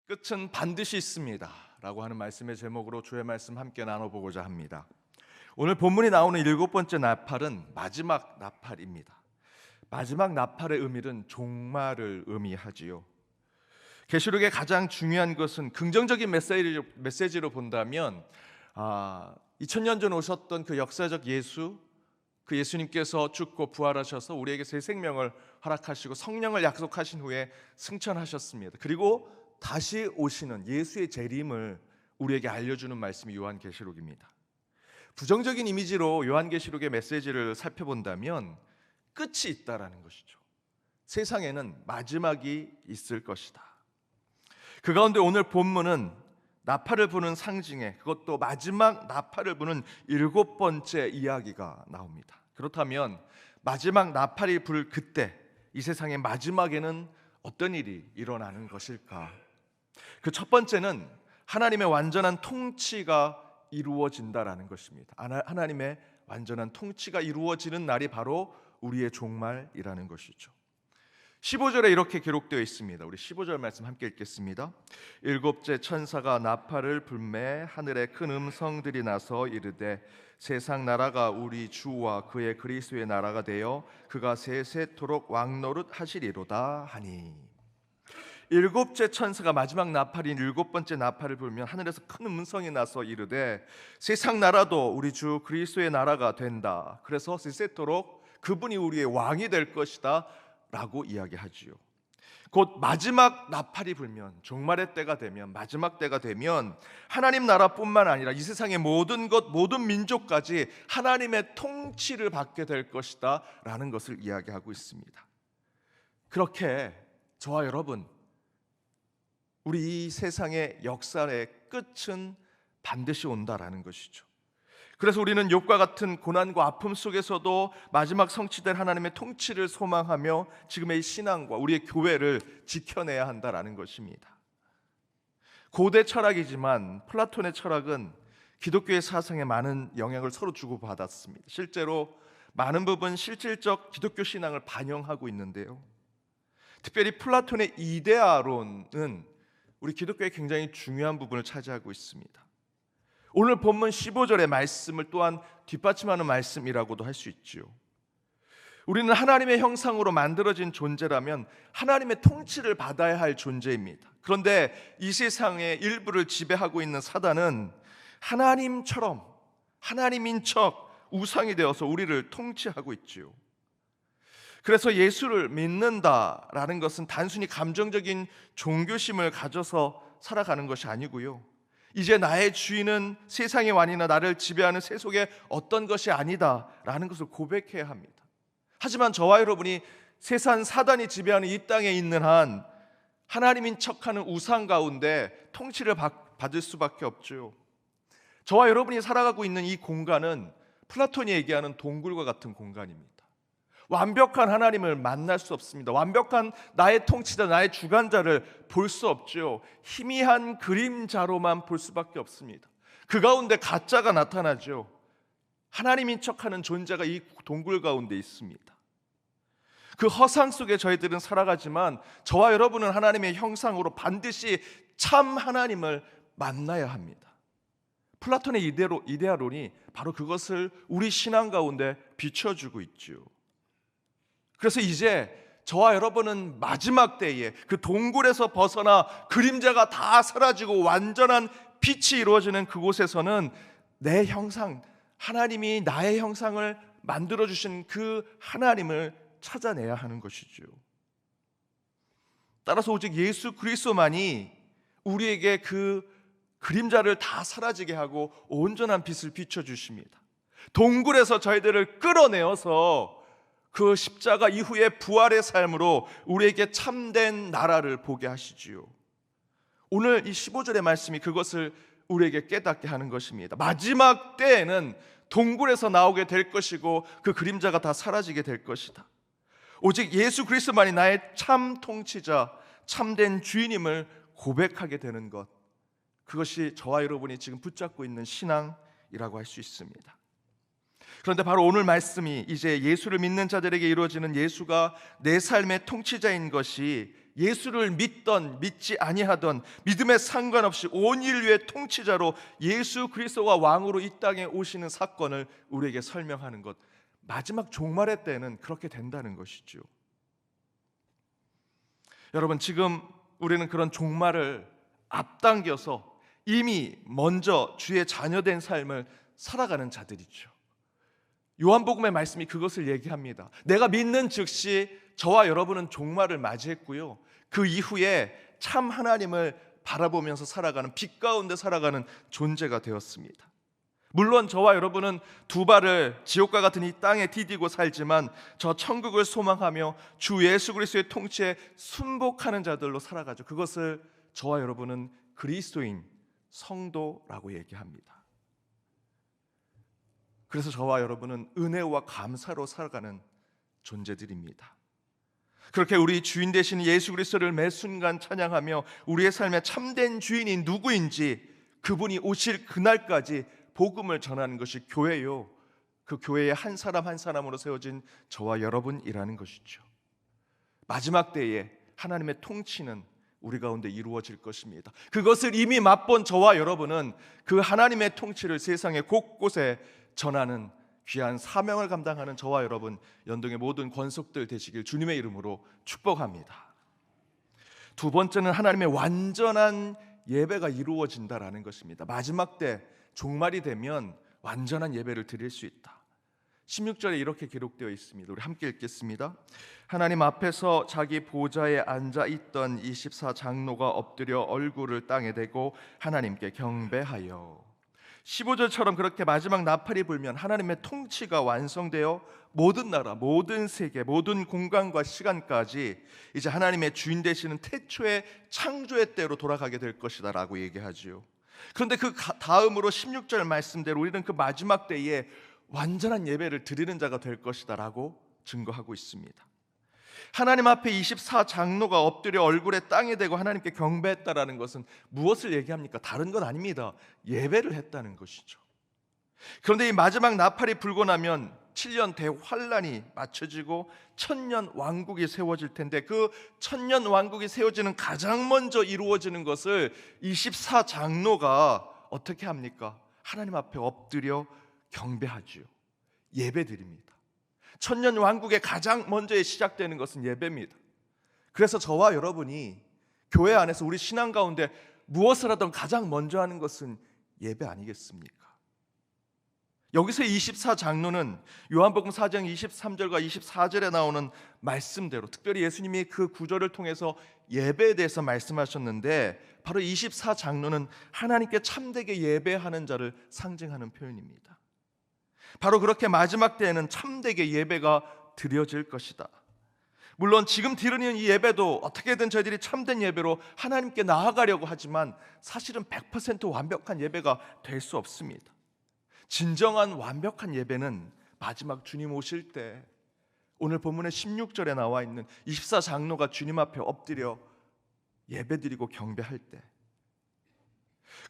끝은 반드시 있습니다 라고 하는 말씀의 제목으로 주의 말씀 함께 나눠보고자 합니다. 오늘 본문이 나오는 7번째 나팔은 마지막 나팔입니다. 마지막 나팔의 의미는 종말을 의미하지요. 계시록의 가장 중요한 것은 긍정적인 메시지로 본다면 2000년 전 오셨던 그 역사적 예수, 그 예수님께서 죽고 부활하셔서 우리에게 새 생명을 허락하시고 성령을 약속하신 후에 승천하셨습니다. 그리고 다시 오시는 예수의 재림을 우리에게 알려주는 말씀이 요한계시록입니다. 부정적인 이미지로 요한계시록의 메시지를 살펴본다면 끝이 있다라는 것이죠. 세상에는 마지막이 있을 것이다. 그 가운데 오늘 본문은 나팔을 부는 상징에, 그것도 마지막 나팔을 부는 7번째 이야기가 나옵니다. 그렇다면 마지막 나팔이 불 그때 이 세상의 마지막에는 어떤 일이 일어나는 것일까? 그 첫 번째는 하나님의 완전한 통치가 이루어진다라는 것입니다. 하나님의 완전한 통치가 이루어지는 날이 바로 우리의 종말이라는 것이죠. 15절에 이렇게 기록되어 있습니다. 우리 15절 말씀 함께 읽겠습니다. 일곱째 천사가 나팔을 불매 하늘에 큰 음성들이 나서 이르되 세상 나라가 우리 주와 그의 그리스도의 나라가 되어 그가 세세토록 왕노릇 하시리로다 하니. 일곱째 천사가 마지막 나팔인 7번째 나팔을 불면 하늘에서 큰 음성이 나서 이르되 세상 나라도 우리 주 그리스도의 나라가 된다. 그래서 세세토록 그분이 우리의 왕이 될 것이다 라고 이야기하지요. 곧 마지막 나팔이 불면, 종말의 때가 되면, 마지막 때가 되면 하나님 나라뿐만 아니라 이 세상의 모든 것, 모든 민족까지 하나님의 통치를 받게 될 것이다 라는 것을 이야기하고 있습니다. 그렇게 저와 여러분, 우리 이 세상의 역사의 끝은 반드시 온다라는 것이죠. 그래서 우리는 욥과 같은 고난과 아픔 속에서도 마지막 성취될 하나님의 통치를 소망하며 지금의 신앙과 우리의 교회를 지켜내야 한다라는 것입니다. 고대 철학이지만 플라톤의 철학은 기독교의 사상에 많은 영향을 서로 주고받았습니다. 실제로 많은 부분 실질적 기독교 신앙을 반영하고 있는데요. 특별히 플라톤의 이데아론은 우리 기독교의 굉장히 중요한 부분을 차지하고 있습니다. 오늘 본문 15절의 말씀을 또한 뒷받침하는 말씀이라고도 할 수 있지요. 우리는 하나님의 형상으로 만들어진 존재라면 하나님의 통치를 받아야 할 존재입니다. 그런데 이 세상의 일부를 지배하고 있는 사단은 하나님처럼 하나님인 척 우상이 되어서 우리를 통치하고 있지요. 그래서 예수를 믿는다라는 것은 단순히 감정적인 종교심을 가져서 살아가는 것이 아니고요. 이제 나의 주인은 세상의 왕이나 나를 지배하는 세속의 어떤 것이 아니다라는 것을 고백해야 합니다. 하지만 저와 여러분이 세상 사단이 지배하는 이 땅에 있는 한 하나님인 척하는 우상 가운데 통치를 받을 수밖에 없죠. 저와 여러분이 살아가고 있는 이 공간은 플라톤이 얘기하는 동굴과 같은 공간입니다. 완벽한 하나님을 만날 수 없습니다. 완벽한 나의 통치자, 나의 주관자를 볼 수 없죠. 희미한 그림자로만 볼 수밖에 없습니다. 그 가운데 가짜가 나타나죠. 하나님인 척하는 존재가 이 동굴 가운데 있습니다. 그 허상 속에 저희들은 살아가지만 저와 여러분은 하나님의 형상으로 반드시 참 하나님을 만나야 합니다. 플라톤의 이데아론이 바로 그것을 우리 신앙 가운데 비춰주고 있죠. 그래서 이제 저와 여러분은 마지막 때에 그 동굴에서 벗어나 그림자가 다 사라지고 완전한 빛이 이루어지는 그곳에서는 내 형상, 하나님이 나의 형상을 만들어주신 그 하나님을 찾아내야 하는 것이죠. 따라서 오직 예수 그리스도만이 우리에게 그 그림자를 다 사라지게 하고 온전한 빛을 비춰주십니다. 동굴에서 저희들을 끌어내어서 그 십자가 이후의 부활의 삶으로 우리에게 참된 나라를 보게 하시지요. 오늘 이 15절의 말씀이 그것을 우리에게 깨닫게 하는 것입니다. 마지막 때에는 동굴에서 나오게 될 것이고 그 그림자가 다 사라지게 될 것이다. 오직 예수 그리스도만이 나의 참 통치자, 참된 주인임을 고백하게 되는 것, 그것이 저와 여러분이 지금 붙잡고 있는 신앙이라고 할 수 있습니다. 그런데 바로 오늘 말씀이 이제 예수를 믿는 자들에게 이루어지는 예수가 내 삶의 통치자인 것이 예수를 믿던 믿지 아니하던 믿음에 상관없이 온 인류의 통치자로 예수 그리스도가 왕으로 이 땅에 오시는 사건을 우리에게 설명하는 것, 마지막 종말의 때는 그렇게 된다는 것이죠. 여러분, 지금 우리는 그런 종말을 앞당겨서 이미 먼저 주의 자녀된 삶을 살아가는 자들이죠. 요한복음의 말씀이 그것을 얘기합니다. 내가 믿는 즉시 저와 여러분은 종말을 맞이했고요, 그 이후에 참 하나님을 바라보면서 살아가는, 빛 가운데 살아가는 존재가 되었습니다. 물론 저와 여러분은 두 발을 지옥과 같은 이 땅에 디디고 살지만 저 천국을 소망하며 주 예수 그리스도의 통치에 순복하는 자들로 살아가죠. 그것을 저와 여러분은 그리스도인, 성도라고 얘기합니다. 그래서 저와 여러분은 은혜와 감사로 살아가는 존재들입니다. 그렇게 우리 주인 되신 예수 그리스도를 매 순간 찬양하며 우리의 삶의 참된 주인이 누구인지, 그분이 오실 그날까지 복음을 전하는 것이 교회요, 그 교회의 한 사람 한 사람으로 세워진 저와 여러분이라는 것이죠. 마지막 때에 하나님의 통치는 우리 가운데 이루어질 것입니다. 그것을 이미 맛본 저와 여러분은 그 하나님의 통치를 세상의 곳곳에 전하는 귀한 사명을 감당하는 저와 여러분, 연동의 모든 권속들 되시길 주님의 이름으로 축복합니다. 두 번째는 하나님의 완전한 예배가 이루어진다라는 것입니다. 마지막 때 종말이 되면 완전한 예배를 드릴 수 있다. 16절에 이렇게 기록되어 있습니다. 우리 함께 읽겠습니다. 하나님 앞에서 자기 보좌에 앉아있던 24장로가 엎드려 얼굴을 땅에 대고 하나님께 경배하여. 15절처럼 그렇게 마지막 나팔이 불면 하나님의 통치가 완성되어 모든 나라, 모든 세계, 모든 공간과 시간까지 이제 하나님의 주인 되시는 태초의 창조의 때로 돌아가게 될 것이다 라고 얘기하지요. 그런데 그 다음으로 16절 말씀대로 우리는 그 마지막 때에 완전한 예배를 드리는 자가 될 것이다 라고 증거하고 있습니다. 하나님 앞에 24장로가 엎드려 얼굴에 땅에 대고 하나님께 경배했다라는 것은 무엇을 얘기합니까? 다른 건 아닙니다. 예배를 했다는 것이죠. 그런데 이 마지막 나팔이 불고 나면 7년 대환란이 맞춰지고 천년 왕국이 세워질 텐데, 그 천년 왕국이 세워지는 가장 먼저 이루어지는 것을 24장로가 어떻게 합니까? 하나님 앞에 엎드려 경배하지요. 예배드립니다. 천년 왕국의 가장 먼저 시작되는 것은 예배입니다. 그래서 저와 여러분이 교회 안에서 우리 신앙 가운데 무엇을 하든 가장 먼저 하는 것은 예배 아니겠습니까? 여기서 24장로는 요한복음 4장 23절과 24절에 나오는 말씀대로, 특별히 예수님이 그 구절을 통해서 예배에 대해서 말씀하셨는데, 바로 24장로는 하나님께 참되게 예배하는 자를 상징하는 표현입니다. 바로 그렇게 마지막 때에는 참되게 예배가 드려질 것이다. 물론 지금 드리는 이 예배도 어떻게든 저희들이 참된 예배로 하나님께 나아가려고 하지만 사실은 100% 완벽한 예배가 될 수 없습니다. 진정한 완벽한 예배는 마지막 주님 오실 때, 오늘 본문의 16절에 나와 있는 24장로가 주님 앞에 엎드려 예배드리고 경배할 때.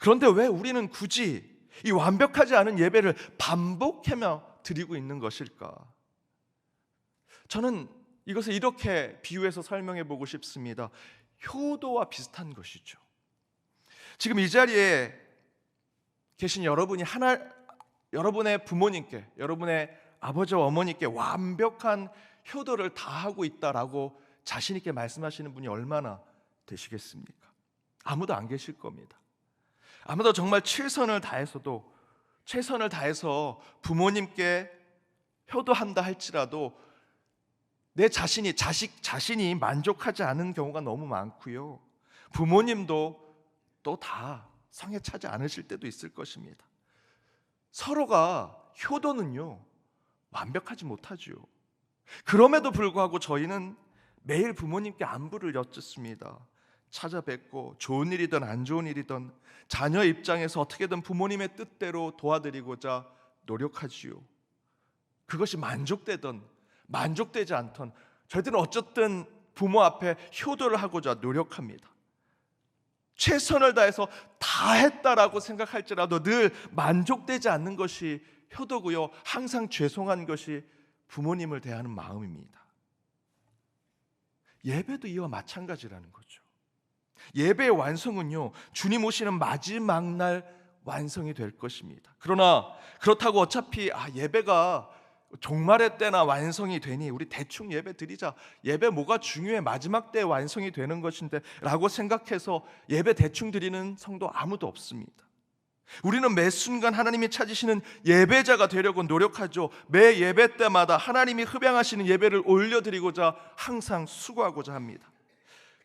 그런데 왜 우리는 굳이 이 완벽하지 않은 예배를 반복하며 드리고 있는 것일까? 저는 이것을 이렇게 비유해서 설명해 보고 싶습니다. 효도와 비슷한 것이죠. 지금 이 자리에 계신 여러분이 여러분의 부모님께, 여러분의 아버지와 어머니께 완벽한 효도를 다 하고 있다라고 자신 있게 말씀하시는 분이 얼마나 되시겠습니까? 아무도 안 계실 겁니다. 아무도 정말 최선을 다해서 부모님께 효도한다 할지라도 내 자신이 만족하지 않은 경우가 너무 많고요, 부모님도 또 다 성에 차지 않으실 때도 있을 것입니다. 서로가 효도는요 완벽하지 못하죠. 그럼에도 불구하고 저희는 매일 부모님께 안부를 여쭙습니다. 찾아뵙고 좋은 일이든 안 좋은 일이든 자녀 입장에서 어떻게든 부모님의 뜻대로 도와드리고자 노력하지요. 그것이 만족되든 만족되지 않든 저희들은 어쨌든 부모 앞에 효도를 하고자 노력합니다. 최선을 다해서 다 했다라고 생각할지라도 늘 만족되지 않는 것이 효도고요, 항상 죄송한 것이 부모님을 대하는 마음입니다. 예배도 이와 마찬가지라는 거죠. 예배의 완성은요, 주님 오시는 마지막 날 완성이 될 것입니다. 그러나 그렇다고 어차피 예배가 종말의 때나 완성이 되니 우리 대충 예배 드리자, 예배 뭐가 중요해, 마지막 때 완성이 되는 것인데 라고 생각해서 예배 대충 드리는 성도 아무도 없습니다. 우리는 매 순간 하나님이 찾으시는 예배자가 되려고 노력하죠. 매 예배 때마다 하나님이 흡양하시는 예배를 올려드리고자 항상 수고하고자 합니다.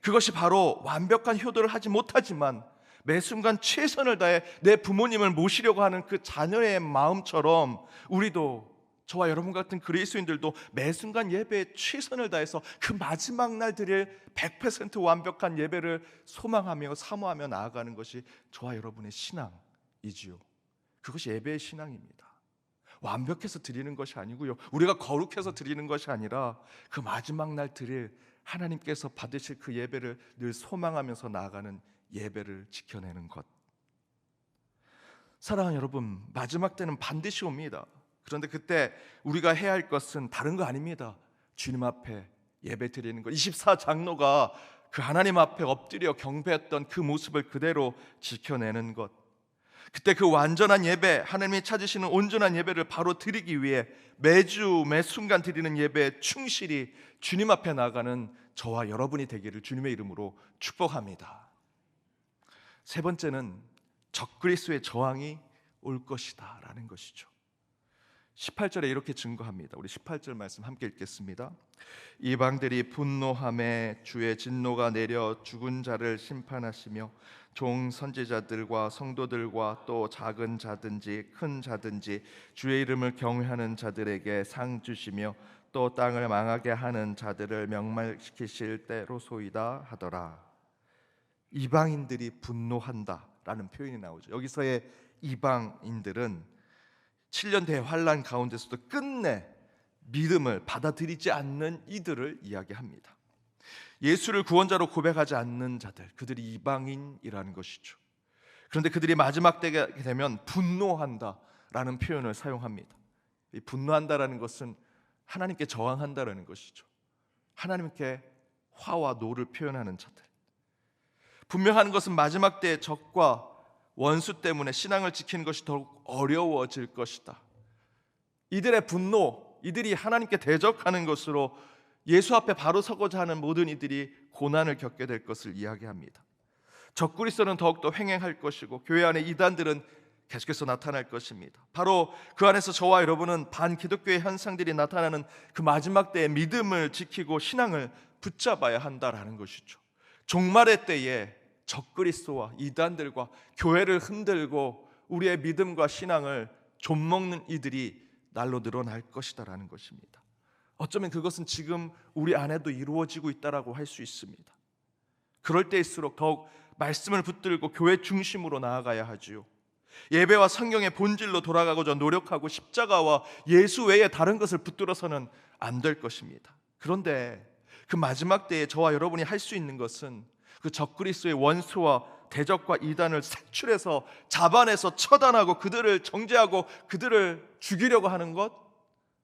그것이 바로 완벽한 효도를 하지 못하지만 매 순간 최선을 다해 내 부모님을 모시려고 하는 그 자녀의 마음처럼 우리도, 저와 여러분 같은 그리스도인들도 매 순간 예배에 최선을 다해서 그 마지막 날 드릴 100% 완벽한 예배를 소망하며 사모하며 나아가는 것이 저와 여러분의 신앙이지요. 그것이 예배의 신앙입니다. 완벽해서 드리는 것이 아니고요, 우리가 거룩해서 드리는 것이 아니라 그 마지막 날 드릴 하나님께서 받으실 그 예배를 늘 소망하면서 나아가는 예배를 지켜내는 것. 사랑하는 여러분, 마지막 때는 반드시 옵니다. 그런데 그때 우리가 해야 할 것은 다른 거 아닙니다. 주님 앞에 예배 드리는 것. 24장로가 그 하나님 앞에 엎드려 경배했던 그 모습을 그대로 지켜내는 것. 그때 그 완전한 예배, 하나님이 찾으시는 온전한 예배를 바로 드리기 위해 매주 매 순간 드리는 예배에 충실히 주님 앞에 나가는 저와 여러분이 되기를 주님의 이름으로 축복합니다. 세 번째는 적그리스도의 저항이 올 것이다 라는 것이죠. 18절에 이렇게 증거합니다. 우리 18절 말씀 함께 읽겠습니다. 이방들이 분노함에 주의 진노가 내려 죽은 자를 심판하시며 종 선지자들과 성도들과 또 작은 자든지 큰 자든지 주의 이름을 경외하는 자들에게 상 주시며 또 땅을 망하게 하는 자들을 명말시키실 때로소이다 하더라. 이방인들이 분노한다라는 표현이 나오죠. 여기서의 이방인들은 7년 대환란 가운데서도 끝내 믿음을 받아들이지 않는 이들을 이야기합니다. 예수를 구원자로 고백하지 않는 자들, 그들이 이방인이라는 것이죠. 그런데 그들이 마지막 때가 되면 분노한다라는 표현을 사용합니다. 이 분노한다라는 것은 하나님께 저항한다라는 것이죠. 하나님께 화와 노를 표현하는 자들. 분명한 것은 마지막 때의 적과 원수 때문에 신앙을 지키는 것이 더욱 어려워질 것이다. 이들의 분노, 이들이 하나님께 대적하는 것으로 예수 앞에 바로 서고자 하는 모든 이들이 고난을 겪게 될 것을 이야기합니다. 적그리스도는 더욱더 횡행할 것이고 교회 안에 이단들은 계속해서 나타날 것입니다. 바로 그 안에서 저와 여러분은 반기독교의 현상들이 나타나는 그 마지막 때의 믿음을 지키고 신앙을 붙잡아야 한다라는 것이죠. 종말의 때에 적그리스도와 이단들과 교회를 흔들고 우리의 믿음과 신앙을 좀먹는 이들이 날로 늘어날 것이다라는 것입니다. 어쩌면 그것은 지금 우리 안에도 이루어지고 있다라고 할 수 있습니다. 그럴 때일수록 더욱 말씀을 붙들고 교회 중심으로 나아가야 하지요. 예배와 성경의 본질로 돌아가고자 노력하고 십자가와 예수 외에 다른 것을 붙들어서는 안 될 것입니다. 그런데 그 마지막 때에 저와 여러분이 할 수 있는 것은 그 적그리스도의 원수와 대적과 이단을 색출해서 잡아내서 처단하고 그들을 정죄하고 그들을 죽이려고 하는 것,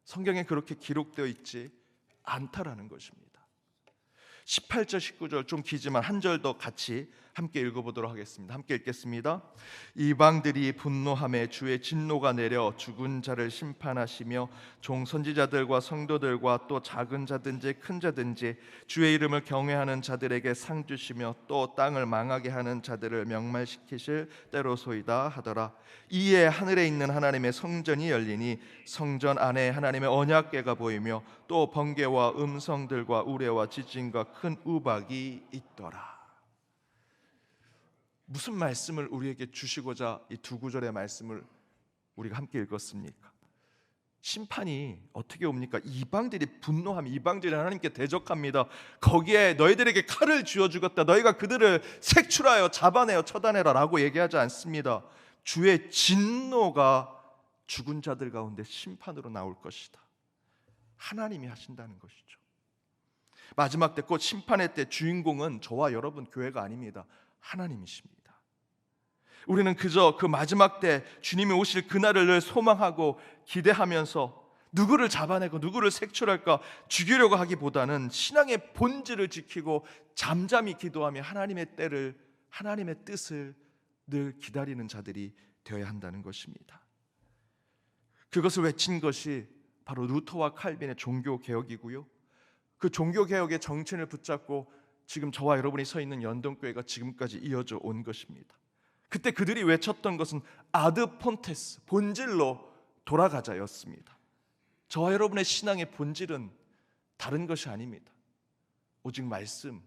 성경에 그렇게 기록되어 있지 않다라는 것입니다. 18절 19절 좀 기지만 한 절 더 같이 함께 읽어보도록 하겠습니다. 함께 읽겠습니다. 이방들이 분노함에 주의 진노가 내려 죽은 자를 심판하시며 종 선지자들과 성도들과 또 작은 자든지 큰 자든지 주의 이름을 경외하는 자들에게 상 주시며 또 땅을 망하게 하는 자들을 명말시키실 때로소이다 하더라. 이에 하늘에 있는 하나님의 성전이 열리니 성전 안에 하나님의 언약궤가 보이며 또 번개와 음성들과 우레와 지진과 큰 우박이 있더라. 무슨 말씀을 우리에게 주시고자 이 두 구절의 말씀을 우리가 함께 읽었습니까? 심판이 어떻게 옵니까? 이방들이 분노하며 이방들이 하나님께 대적합니다. 거기에 너희들에게 칼을 쥐어 주겠다, 너희가 그들을 색출하여 잡아내어 처단해라 라고 얘기하지 않습니다. 주의 진노가 죽은 자들 가운데 심판으로 나올 것이다. 하나님이 하신다는 것이죠. 마지막 때 곧 심판의 때 주인공은 저와 여러분 교회가 아닙니다. 하나님이십니다. 우리는 그저 그 마지막 때 주님이 오실 그날을 늘 소망하고 기대하면서 누구를 잡아내고 누구를 색출할까 죽이려고 하기보다는 신앙의 본질을 지키고 잠잠히 기도하며 하나님의 때를, 하나님의 뜻을 늘 기다리는 자들이 되어야 한다는 것입니다. 그것을 외친 것이 바로 루터와 칼빈의 종교개혁이고요, 그 종교개혁의 정신을 붙잡고 지금 저와 여러분이 서 있는 연동교회가 지금까지 이어져 온 것입니다. 그때 그들이 외쳤던 것은 아드 폰테스, 본질로 돌아가자였습니다. 저와 여러분의 신앙의 본질은 다른 것이 아닙니다. 오직 말씀,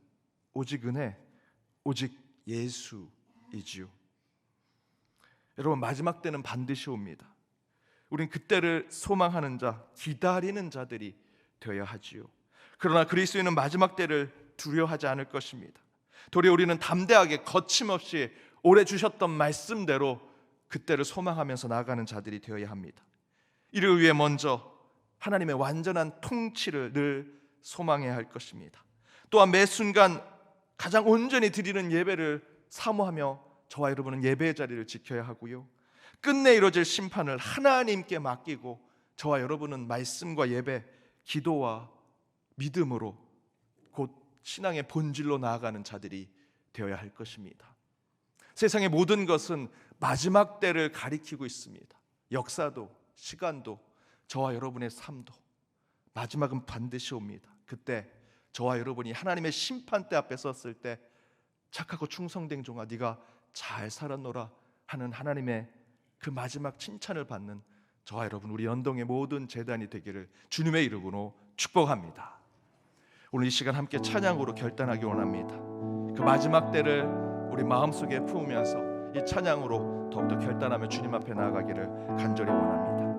오직 은혜, 오직 예수이지요. 여러분, 마지막 때는 반드시 옵니다. 우린 그때를 소망하는 자, 기다리는 자들이 되어야 하지요. 그러나 그리스도인은 마지막 때를 두려워하지 않을 것입니다. 도리어 우리는 담대하게 거침없이 오래 주셨던 말씀대로 그때를 소망하면서 나아가는 자들이 되어야 합니다. 이를 위해 먼저 하나님의 완전한 통치를 늘 소망해야 할 것입니다. 또한 매 순간 가장 온전히 드리는 예배를 사모하며 저와 여러분은 예배의 자리를 지켜야 하고요, 끝내 이루어질 심판을 하나님께 맡기고 저와 여러분은 말씀과 예배, 기도와 믿음으로 곧 신앙의 본질로 나아가는 자들이 되어야 할 것입니다. 세상의 모든 것은 마지막 때를 가리키고 있습니다. 역사도, 시간도, 저와 여러분의 삶도 마지막은 반드시 옵니다. 그때 저와 여러분이 하나님의 심판대 앞에 섰을 때 착하고 충성된 종아, 네가 잘 살았노라 하는 하나님의 그 마지막 칭찬을 받는 저와 여러분, 우리 연동의 모든 제단이 되기를 주님의 이름으로 축복합니다. 오늘 이 시간 함께 찬양으로 결단하기 원합니다. 그 마지막 때를 우리 마음속에 품으면서 이 찬양으로 더욱더 결단하며 주님 앞에 나아가기를 간절히 원합니다.